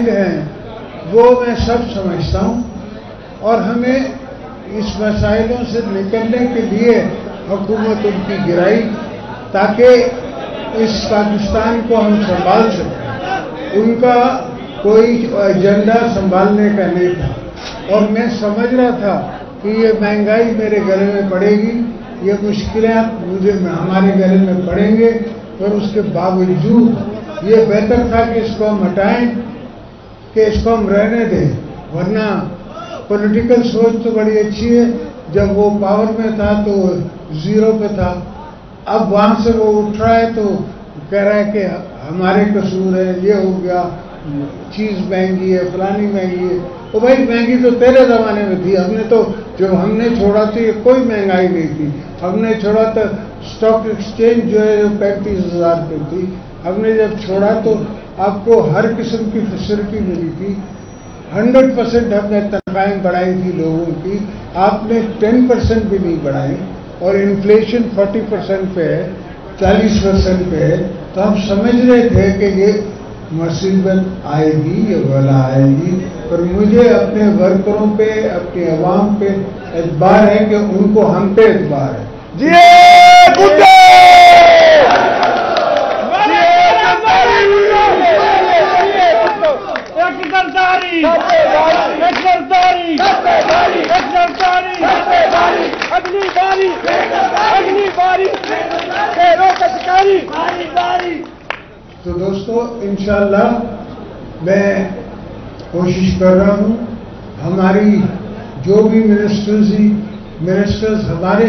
ہیں وہ میں سب سمجھتا ہوں، اور ہمیں اس مسائلوں سے نکلنے کے لیے حکومت ان کی گرائی تاکہ اس پاکستان کو ہم سنبھال سکیں۔ ان کا کوئی ایجنڈا سنبھالنے کا نہیں تھا، اور میں سمجھ رہا تھا کہ یہ مہنگائی میرے گلے میں پڑے گی، یہ مشکلات ہمارے گلے میں پڑیں گے، اور اس کے باوجود یہ بہتر تھا کہ اس کو ہم ہٹائیں، کہ اس کو ہم رہنے دیں، ورنہ پولیٹیکل سوچ تو بڑی اچھی ہے۔ جب وہ پاور میں تھا تو زیرو پہ تھا، اب وہاں سے وہ اٹھ رہا ہے تو کہہ رہا ہے کہ ہمارے قصور ہے، یہ ہو گیا، چیز مہنگی ہے، فلانی مہنگی ہے۔ تو بھائی مہنگی تو تیرے زمانے میں تھی، ہم نے تو جب ہم نے چھوڑا تھا یہ کوئی مہنگائی نہیں تھی، ہم نے چھوڑا تھا اسٹاک ایکسچینج جو ہے 35,000 پہ تھی، ہم نے جب چھوڑا تو آپ کو ہر قسم کی فیسلٹی ملی تھی، 100% ہم نے تنخواہیں بڑھائی تھی لوگوں کی، آپ نے 10% بھی نہیں بڑھائی، اور انفلیشن 40% پہ ہے، 40% پہ ہے۔ تو ہم سمجھ رہے تھے کہ یہ مصیبت آئے گی، یہ بلا آئے گی، پر مجھے اپنے ورکروں پہ، اپنی عوام پہ اعتبار ہے کہ ان کو ہم پہ اعتبار ہے۔ تو دوستو انشاءاللہ میں کوشش کر رہا ہوں، ہماری جو بھی منسٹرز ہمارے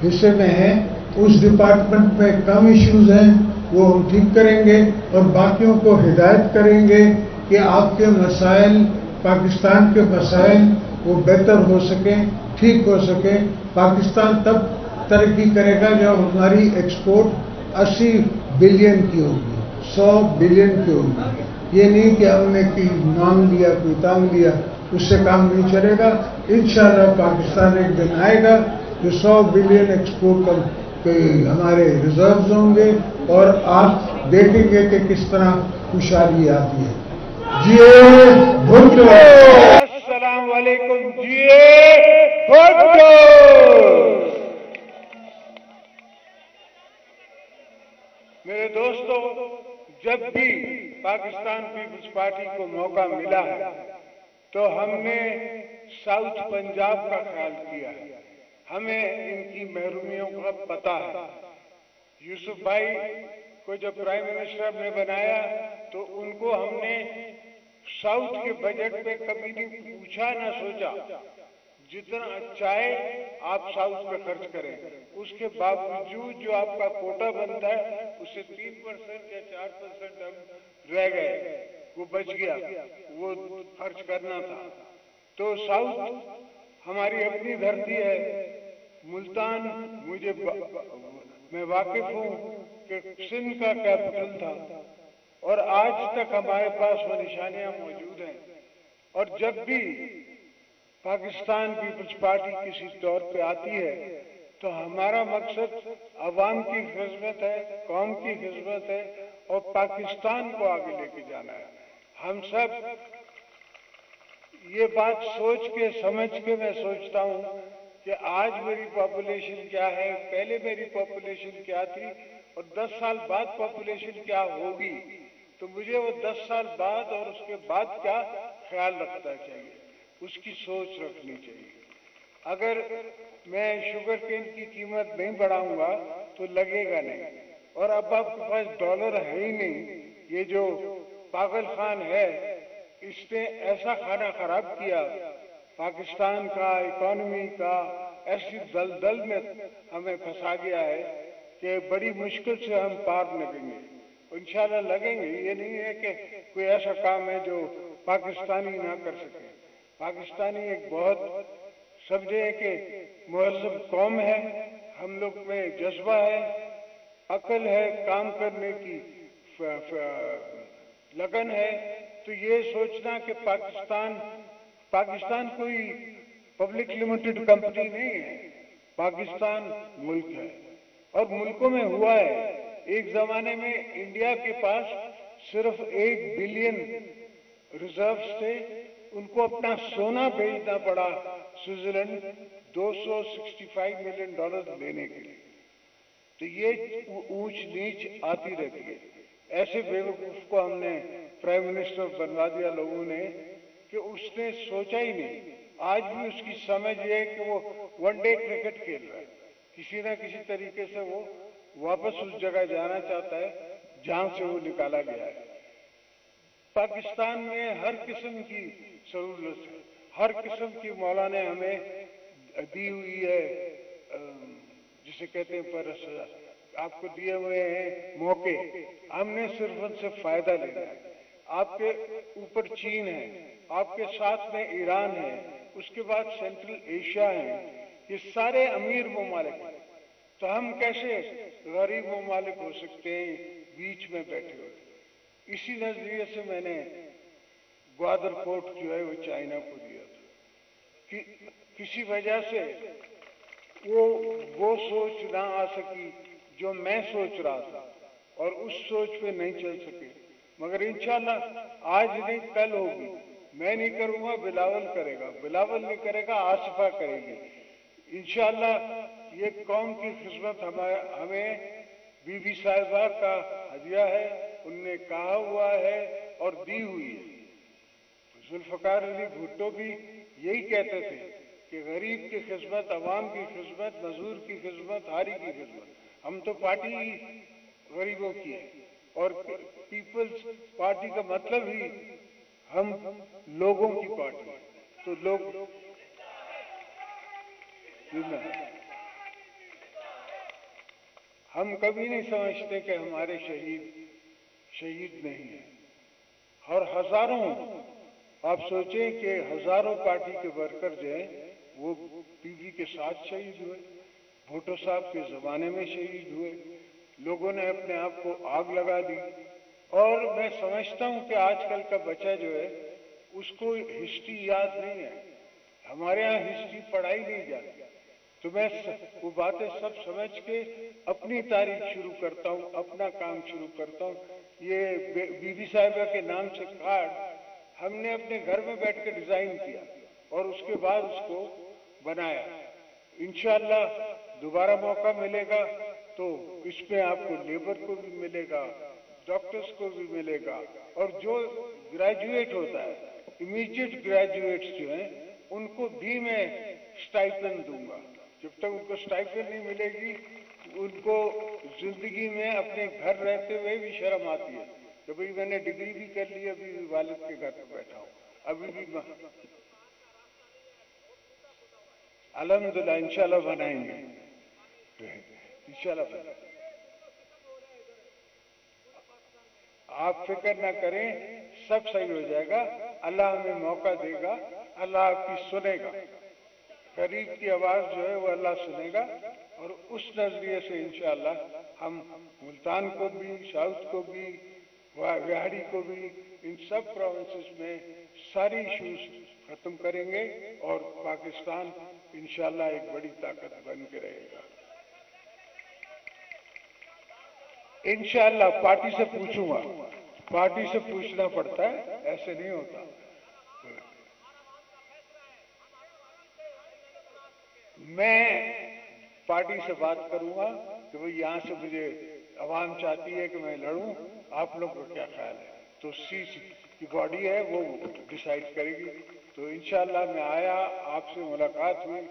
حصے میں ہیں، اس ڈپارٹمنٹ میں کم ایشوز ہیں وہ ہم ٹھیک کریں گے، اور باقیوں کو ہدایت کریں گے کہ آپ کے مسائل، پاکستان کے مسائل وہ بہتر ہو سکیں، ٹھیک ہو سکیں۔ پاکستان تب ترقی کرے گا جب ہماری ایکسپورٹ 80 بلین کی ہوگی، 100 بلین کی ہوگی۔ یہ نہیں کہ ہم نے کوئی مانگ لیا، کوئی تانگ لیا، اس سے کام نہیں چلے گا۔ انشاءاللہ پاکستان ایک دن آئے گا جو 100 بلین ایکسپورٹ کے ہمارے ریزروز ہوں گے، اور آپ دیکھیں گے کہ کس طرح خوشحالی آتی ہے۔ السلام علیکم۔ میرے دوستو، جب بھی پاکستان پیپلز پارٹی کو موقع ملا ہے تو ہم نے ساؤتھ پنجاب کا خیال کیا ہے، ہمیں ان کی محرومیوں کا پتہ ہے۔ یوسف بھائی کو جب پرائم منسٹر نے بنایا تو ان کو ہم نے ساؤتھ کے بجٹ پہ کبھی نہیں پوچھا نہ سوچا، جتنا چاہے آپ ساؤتھ پہ خرچ کریں، اس کے باوجود جو آپ کا کوٹا بنتا ہے اس سے 3% یا 4% ہم رہ گئے، وہ بچ گیا، وہ خرچ کرنا تھا۔ تو ساؤتھ ہماری اپنی دھرتی ہے، ملتان میں واقف ہوں کہ سندھ کا کیپٹل تھا، اور آج تک ہمارے پاس وہ نشانیاں موجود ہیں۔ اور جب بھی پاکستان پیپلز پارٹی کسی طور پہ آتی ہے تو ہمارا مقصد عوام کی خدمت ہے، قوم کی خدمت ہے، اور پاکستان کو آگے لے کے جانا ہے۔ ہم سب یہ بات سوچ کے سمجھ کے میں سوچتا ہوں کہ آج میری پاپولیشن کیا ہے، پہلے میری پاپولیشن کیا تھی، اور 10 سال بعد پاپولیشن کیا ہوگی، تو مجھے وہ 10 سال بعد اور اس کے بعد کیا خیال رکھنا چاہیے، اس کی سوچ رکھنی چاہیے۔ اگر میں شوگر کین کی قیمت نہیں بڑھاؤں گا تو لگے گا نہیں، اور اب آپ کے پاس ڈالر ہے ہی نہیں۔ یہ جو پاگل خان ہے اس نے ایسا کھانا خراب کیا پاکستان کا، اکانومی کا، ایسی دلدل میں ہمیں پھنسا گیا ہے کہ بڑی مشکل سے ہم پار لگیں گے، انشاءاللہ لگیں گے۔ یہ نہیں ہے کہ کوئی ایسا کام ہے جو پاکستانی نہ کر سکے۔ پاکستانی ایک بہت سمجھے کہ مہذب قوم ہے، ہم لوگ میں جذبہ ہے، عقل ہے، کام کرنے کی لگن ہے۔ تو یہ سوچنا کہ پاکستان کوئی پبلک لمیٹڈ کمپنی نہیں ہے، پاکستان ملک ہے، اور ملکوں میں ہوا ہے۔ ایک زمانے میں انڈیا کے پاس صرف 1 بلین रिजर्व्स थे, उनको अपना सोना बेचना पड़ा स्विट्जरलैंड $265 मिलियन लेने के लिए। तो ये ऊंच नीच आती रहती है। ऐसे बेवकूफ को हमने प्राइम मिनिस्टर बनवा दिया लोगों ने कि उसने सोचा ही नहीं। आज भी उसकी समझ ये है कि वो वनडे क्रिकेट खेल रहा है, किसी ना किसी तरीके से वो वापस उस जगह जाना चाहता है जहां से वो निकाला गया है। पाकिस्तान में हर किस्म की सहूलत है, हर किस्म की मौला ने हमें दी हुई है, जिसे कहते हैं पर आपको दिए हुए हैं मौके, हमने सिर्फ उनसे फायदा लेना है। आपके ऊपर चीन है, आपके साथ में ईरान है, उसके बाद सेंट्रल एशिया है, ये सारे अमीर ममालिक हैं। तो हम कैसे गरीब ममालिक हो सकते हैं बीच में बैठे हुए। इसी नजरिए से मैंने ग्वादर पोर्ट जो है वो चाइना को दिया था कि किसी वजह से वो सोच ना आ सकी जो मैं सोच रहा था, और उस सोच पे नहीं चल सके। मगर इंशाल्लाह आज नहीं कल होगी। मैं नहीं करूंगा, बिलावल करेगा, बिलावल नहीं करेगा, आसिफा करेगी। इंशाल्लाह ये कौम की खिदमत हमें बीबी साहिबा का हदिया है, उनने कहा हुआ है और दी हुई है। जुल्फकार अली भुट्टो भी यही कहते थे कि गरीब की खिदमत, अवाम की खिदमत, मजदूर की खिदमत, हारी की खिदमत। हम तो पार्टी गरीबों की है, और पीपल्स पार्टी का मतलब ही हम लोगों की पार्टी है। तो लोग हम कभी नहीं समझते कि हमारे शहीद नहीं है। और हजारों, आप सोचें कि हजारों पार्टी के वर्कर जो हैं वो बीबी के साथ शहीद हुए, भुट्टो साहब के जमाने में शहीद हुए, लोगों ने अपने आप को आग लगा दी। और मैं समझता हूं कि आजकल का बच्चा जो है उसको हिस्ट्री याद नहीं है, हमारे यहाँ हिस्ट्री पढ़ाई नहीं जाती। तो मैं वो बातें सब समझ के अपनी तारीख शुरू करता हूँ, अपना काम शुरू करता हूँ। ये बीबी साहिबा के नाम से कार्ड हमने अपने घर में बैठ के डिजाइन किया और उसके बाद उसको बनाया। इंशाअल्लाह दोबारा मौका मिलेगा तो इसमें आपको लेबर को भी मिलेगा, डॉक्टर्स को भी मिलेगा, और जो ग्रेजुएट होता है, इमीडिएट ग्रेजुएट्स जो हैं उनको भी मैं स्टाइपेंड दूंगा। जब तक उनको स्टाइपेंड नहीं मिलेगी उनको जिंदगी में अपने घर रहते हुए भी शर्म आती है कि भाई मैंने डिग्री भी कर ली, अभी भी वालिद के घर पर बैठा हूँ, अभी भी अल्हम्दुलिल्लाह इंशाल्लाह बनाएंगे, इंशाल्लाह बनाएंगे। आप फिक्र ना करें, सब सही हो जाएगा। अल्लाह हमें मौका देगा, अल्लाह आपकी सुनेगा, गरीब की आवाज जो है वो अल्लाह सुनेगा। और उस नजरिए से इंशाअल्लाह हम मुल्तान को भी, साउथ को भी, बिहारी को भी, इन सब प्रोविंसेस में सारी इश्यूज खत्म करेंगे और पाकिस्तान इंशाअल्लाह एक बड़ी ताकत बन के रहेगा। इंशाअल्लाह पार्टी से पूछूंगा, पार्टी से पूछना पड़ता है, ऐसे नहीं होता। मैं पार्टी से बात करूंगा कि भाई यहाँ से मुझे आवाम चाहती है कि मैं लड़ूं, आप लोग को क्या ख्याल है, तो सी की बॉडी है वो डिसाइड करेगी। तो इंशाअल्लाह मैं आया, आपसे मुलाकात हुई,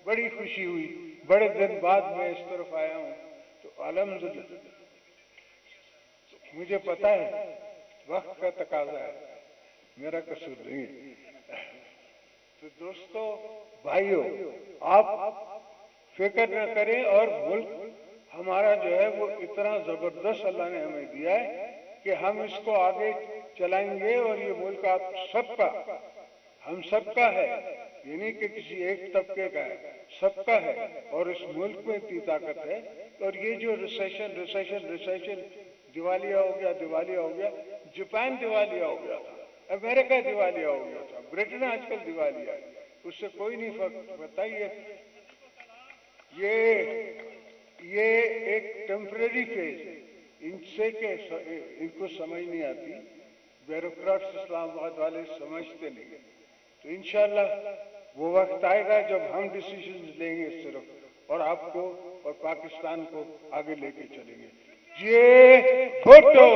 बड़ी खुशी हुई, बड़े दिन बाद मैं इस तरफ आया हूँ, तो अल्हम्दुलिल्लाह। मुझे पता है वक्त का तकाजा है, मेरा कसूर नहीं है। तो दोस्तों, भाइयों, आप फिक्र न करें, और मुल्क हमारा जो है वो इतना जबरदस्त अल्लाह ने हमें दिया है कि हम इसको आगे चलाएंगे, और ये मुल्क आप सबका, हम सबका है, ये नहीं कि किसी एक तबके का है, सबका है। और इस मुल्क में इतनी ताकत है। और ये जो रिसेशन दिवालिया हो गया, जापान दिवालिया हो गया था, अमेरिका दिवालिया हो गया था, ब्रिटेन आजकल दिवालिया है, उससे कोई नहीं फर्क पड़ता। ये एक टेम्परेरी फेज है, इनसे के इनको समझ नहीं आती। بیوروکریٹس اسلام آباد والے سمجھتے نہیں ہیں. تو انشاءاللہ وہ وقت آئے گا جب ہم ڈیسیژنز لیں گے صرف، اور آپ کو اور پاکستان کو آگے لے کے چلیں گے. یہ بھٹو